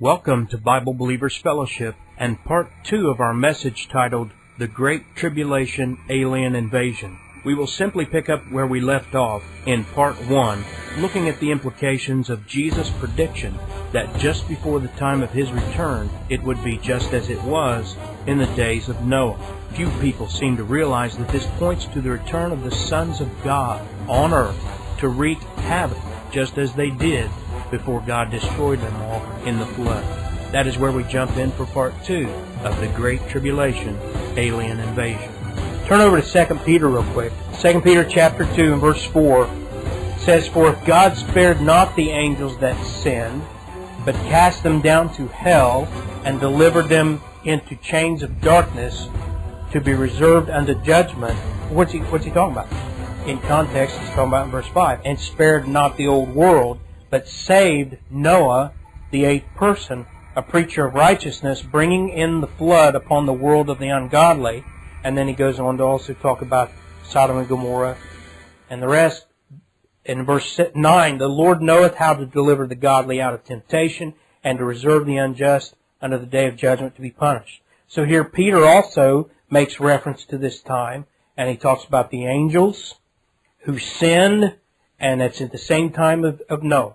Welcome to Bible Believers Fellowship and part 2 of our message titled, The Great Tribulation Alien Invasion. We will simply pick up where we left off in part 1, looking at the implications of Jesus' prediction that just before the time of his return, it would be just as it was in the days of Noah. Few people seem to realize that this points to the return of the sons of God on earth to wreak havoc, just as they did before God destroyed them all in the flood. That is where we jump in for part 2 of the Great Tribulation Alien Invasion. Turn over to 2 Peter real quick. 2 Peter chapter 2 and verse 4 says, For if God spared not the angels that sinned, but cast them down to hell, and delivered them into chains of darkness, to be reserved unto judgment. What's he talking about? In context, he's talking about in verse 5. And spared not the old world, but saved Noah, the eighth person, a preacher of righteousness, bringing in the flood upon the world of the ungodly. And then he goes on to also talk about Sodom and Gomorrah and the rest. In verse 9, the Lord knoweth how to deliver the godly out of temptation, and to reserve the unjust unto the day of judgment to be punished. So here Peter also makes reference to this time, and he talks about the angels who sinned, and it's at the same time of Noah.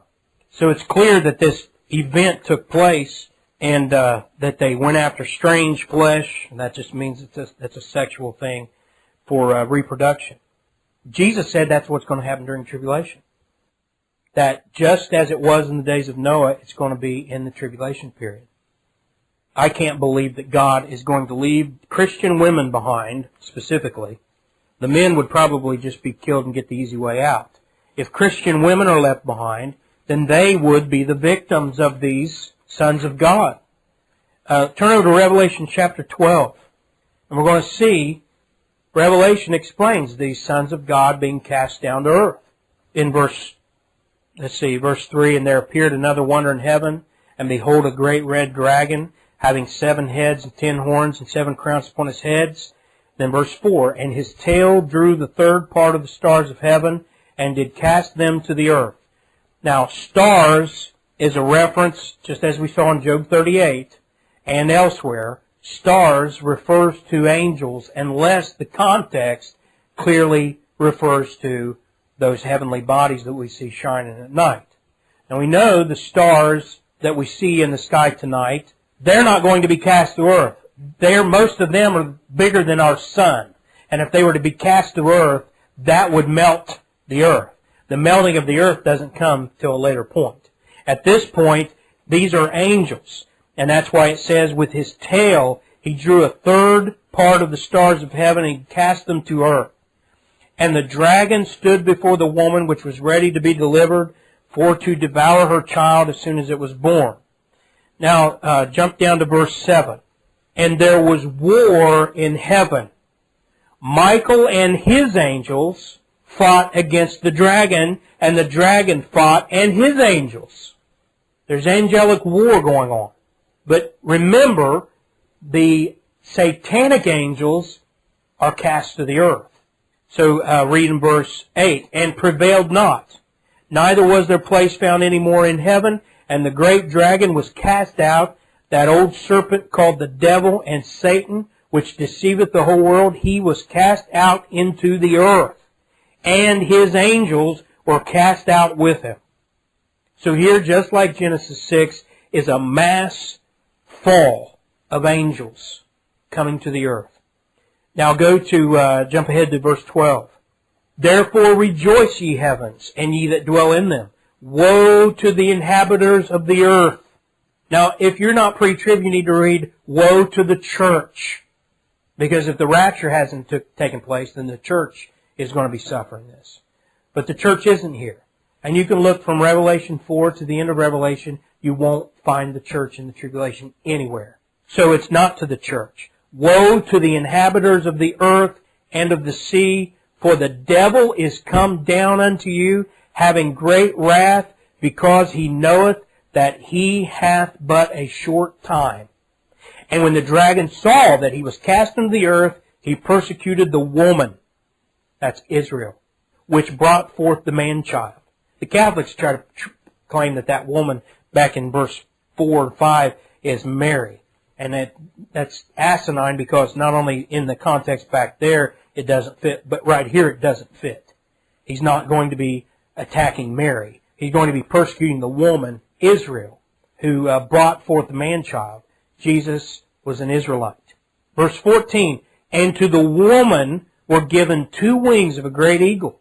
So it's clear that this event took place, and that they went after strange flesh, and that just means it's a sexual thing for reproduction. Jesus said that's what's going to happen during tribulation. That just as it was in the days of Noah, it's going to be in the tribulation period. I can't believe that God is going to leave Christian women behind, specifically. The men would probably just be killed and get the easy way out. If Christian women are left behind, then they would be the victims of these sons of God. Turn over to Revelation chapter 12. And we're going to see Revelation explains these sons of God being cast down to earth. In verse 3, And there appeared another wonder in heaven, and behold, a great red dragon, having 7 heads and 10 horns and 7 crowns upon his heads. Then verse 4, And his tail drew the third part of the stars of heaven, and did cast them to the earth. Now, stars is a reference, just as we saw in Job 38 and elsewhere. Stars refers to angels, unless the context clearly refers to those heavenly bodies that we see shining at night. Now, we know the stars that we see in the sky tonight, they're not going to be cast to earth. Most of them are bigger than our sun. And if they were to be cast to earth, that would melt the earth. The melting of the earth doesn't come till a later point. At this point, these are angels. And that's why it says, with his tail, he drew a third part of the stars of heaven and cast them to earth. And the dragon stood before the woman which was ready to be delivered, for to devour her child as soon as it was born. Now, jump down to verse 7. And there was war in heaven. Michael and his angels fought against the dragon, and the dragon fought and his angels. There's angelic war going on. But remember, the satanic angels are cast to the earth. So read in verse 8, And prevailed not, neither was their place found any more in heaven, and the great dragon was cast out, that old serpent called the devil and Satan, which deceiveth the whole world. He was cast out into the earth, and his angels were cast out with him. So here, just like Genesis 6, is a mass fall of angels coming to the earth. Now jump ahead to verse 12. Therefore rejoice, ye heavens, and ye that dwell in them. Woe to the inhabitants of the earth. Now, if you're not pre-trib, you need to read, Woe to the church. Because if the rapture hasn't taken place, then the church is going to be suffering this. But the church isn't here. And you can look from Revelation 4 to the end of Revelation, you won't find the church in the tribulation anywhere. So it's not to the church. Woe to the inhabitants of the earth and of the sea, for the devil is come down unto you, having great wrath, because he knoweth that he hath but a short time. And when the dragon saw that he was cast into the earth, he persecuted the woman, that's Israel, which brought forth the man-child. The Catholics try to claim that woman back in verse 4 and 5 is Mary. And that's asinine because not only in the context back there it doesn't fit, but right here it doesn't fit. He's not going to be attacking Mary. He's going to be persecuting the woman, Israel, who brought forth the man-child. Jesus was an Israelite. Verse 14, and to the woman were given 2 wings of a great eagle,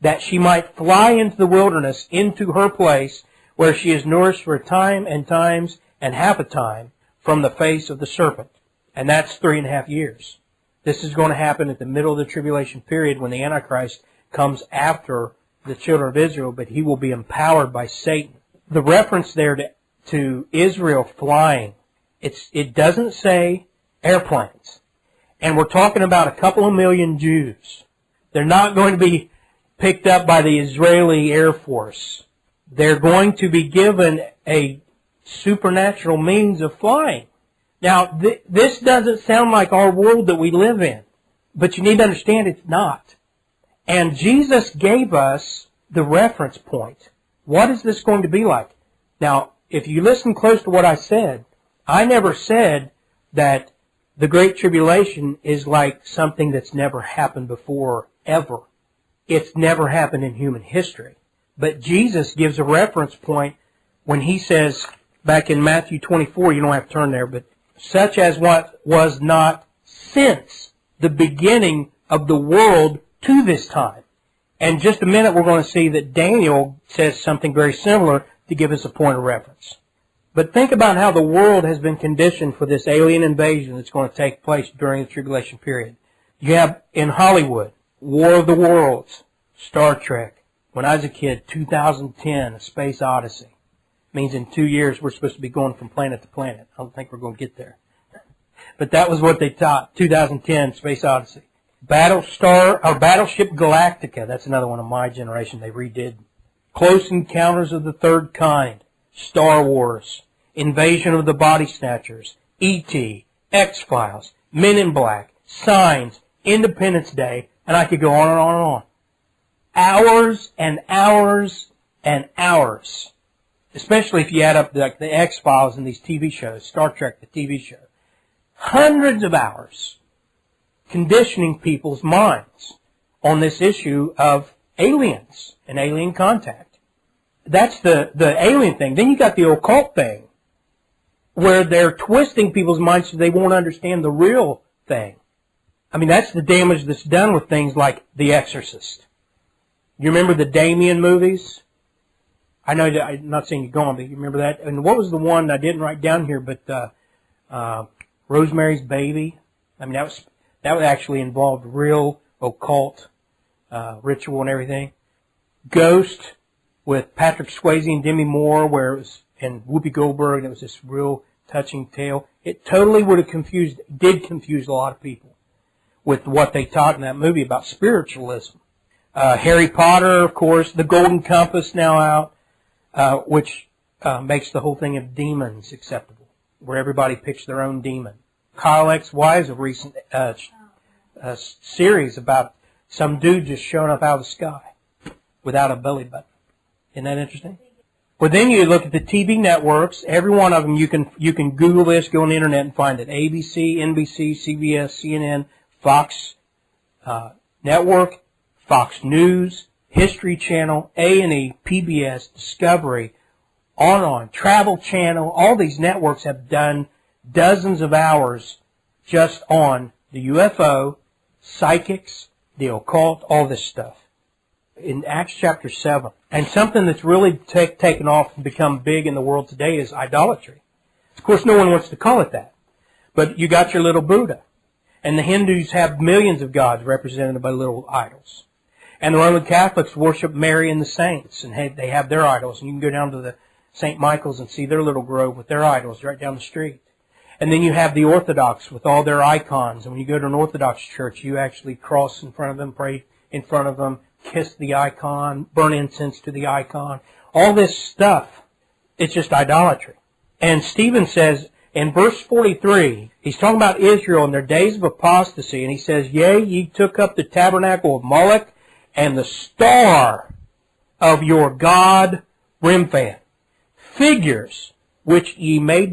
that she might fly into the wilderness, into her place, where she is nourished for a time and times and half a time from the face of the serpent. And that's 3.5 years. This is going to happen at the middle of the tribulation period when the Antichrist comes after the children of Israel, but he will be empowered by Satan. The reference there to Israel flying, it doesn't say airplanes. And we're talking about a couple of million Jews. They're not going to be picked up by the Israeli Air Force. They're going to be given a supernatural means of flying. Now, this doesn't sound like our world that we live in, but you need to understand it's not. And Jesus gave us the reference point. What is this going to be like? Now, if you listen close to what I said, I never said that the Great Tribulation is like something that's never happened before, ever. It's never happened in human history. But Jesus gives a reference point when he says, back in Matthew 24, you don't have to turn there, but such as what was not since the beginning of the world to this time. And in just a minute we're going to see that Daniel says something very similar to give us a point of reference. But think about how the world has been conditioned for this alien invasion that's going to take place during the tribulation period. You have in Hollywood, War of the Worlds, Star Trek. When I was a kid, 2010, A Space Odyssey. Means in 2 years we're supposed to be going from planet to planet. I don't think we're going to get there. But that was what they taught, 2010, Space Odyssey. Battleship Galactica, that's another one of my generation they redid. Close Encounters of the Third Kind, Star Wars, Invasion of the Body Snatchers, E.T., X-Files, Men in Black, Signs, Independence Day, and I could go on and on and on. Hours and hours and hours. Especially if you add up the X-Files and these TV shows, Star Trek, the TV show. Hundreds of hours conditioning people's minds on this issue of aliens and alien contact. That's the alien thing. Then you got the occult thing, where they're twisting people's minds so they won't understand the real thing. I mean, that's the damage that's done with things like The Exorcist. You remember the Damien movies? I know that I'm not saying you're gone, but you remember that? And what was the one I didn't write down here, but Rosemary's Baby? I mean, that would actually involved real occult ritual and everything. Ghost with Patrick Swayze and Demi Moore, where it was, and Whoopi Goldberg, and it was this real touching tale. It totally would have did confuse a lot of people with what they taught in that movie about spiritualism. Harry Potter, of course, The Golden Compass now out, which makes the whole thing of demons acceptable, where everybody picks their own demon. Kyle XY is a recent series about some dude just showing up out of the sky without a belly button. Isn't that interesting? Well, then you look at the TV networks. Every one of them, you can Google this, go on the internet and find it. ABC, NBC, CBS, CNN, Fox Network, Fox News, History Channel, A&E, PBS, Discovery, on, Travel Channel. All these networks have done dozens of hours just on the UFO, psychics, the occult, all this stuff. In Acts chapter 7. And something that's really taken off and become big in the world today is idolatry. Of course, no one wants to call it that. But you got your little Buddha. And the Hindus have millions of gods represented by little idols. And the Roman Catholics worship Mary and the saints. And they have their idols. And you can go down to the St. Michael's and see their little grove with their idols right down the street. And then you have the Orthodox with all their icons. And when you go to an Orthodox church, you actually cross in front of them, pray in front of them, kiss the icon, burn incense to the icon. All this stuff, it's just idolatry. And Stephen says in verse 43, he's talking about Israel in their days of apostasy, and he says, Yea, ye took up the tabernacle of Moloch and the star of your god Remphan. Figures which ye may